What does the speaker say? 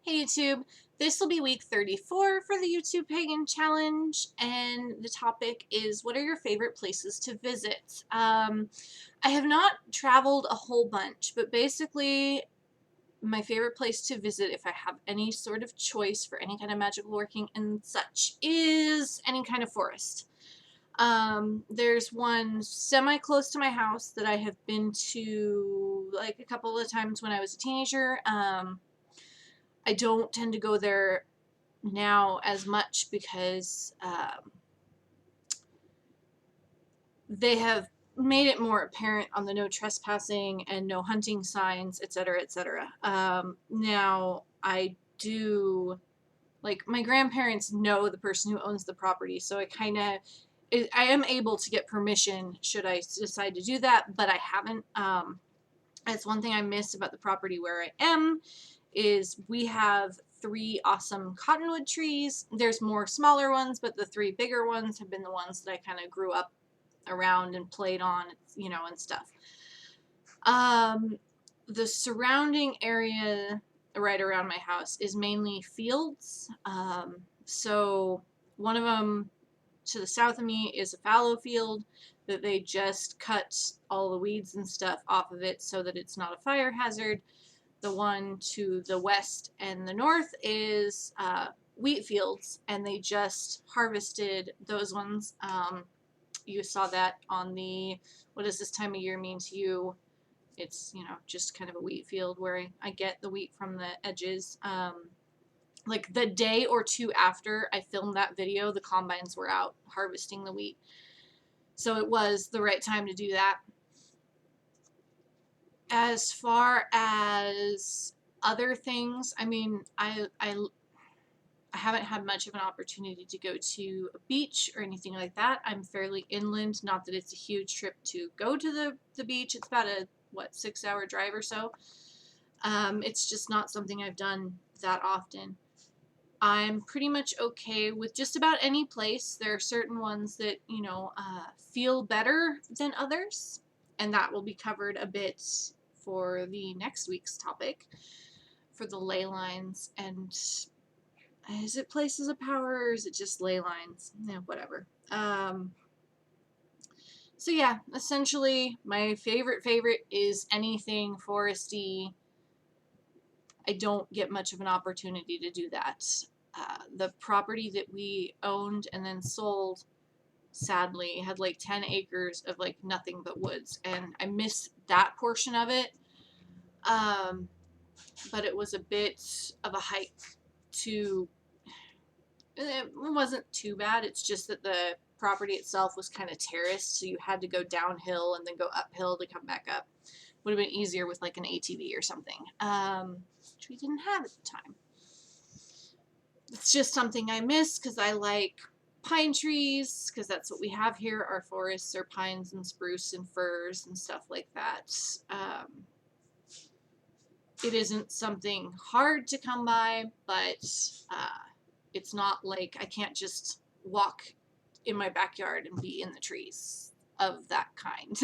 Hey YouTube, this will be week 34 for the YouTube Pagan Challenge, and the topic is what are your favorite places to visit? I have not traveled a whole bunch, but basically my favorite place to visit if I have any sort of choice for any kind of magical working and such is any kind of forest. There's one semi-close to my house that I have been to like a couple of times when I was a teenager. I don't tend to go there now as much because they have made it more apparent on the no trespassing and no hunting signs, etc., etc. Now, I do, like, my grandparents know the person who owns the property, so I am able to get permission should I decide to do that, but I haven't. That's one thing I miss about the property where I am, is we have 3 awesome cottonwood trees. There's more smaller ones, but the 3 bigger ones have been the ones that I kind of grew up around and played on, and stuff. The surrounding area right around my house is mainly fields. So one of them to the south of me is a fallow field that they just cut all the weeds and stuff off of it so that it's not a fire hazard. The one to the west and the north is wheat fields, and they just harvested those ones. You saw that on the what does this time of year mean to you? It's, just kind of a wheat field where I get the wheat from the edges. Like the day or two after I filmed that video, the combines were out harvesting the wheat. So it was the right time to do that. As far as other things, I mean, I haven't had much of an opportunity to go to a beach or anything like that. I'm fairly inland, not that it's a huge trip to go to the beach. It's about a, 6-hour drive or so. It's just not something I've done that often. I'm pretty much okay with just about any place. There are certain ones that, feel better than others, and that will be covered a bit for the next week's topic for the ley lines. And is it places of power or is it just ley lines? Yeah, whatever. So yeah, essentially my favorite is anything foresty. I don't get much of an opportunity to do that. The property that we owned and then sold, sadly, had like 10 acres of like nothing but woods, and I miss that portion of it. But it was a bit of a hike to. It wasn't too bad. It's just that the property itself was kind of terraced, so you had to go downhill and then go uphill to come back up. Would have been easier with like an ATV or something, which we didn't have at the time. It's just something I miss because I like pine trees, because that's what we have here. Our forests are pines and spruce and firs and stuff like that. It isn't something hard to come by, but it's not like I can't just walk in my backyard and be in the trees of that kind.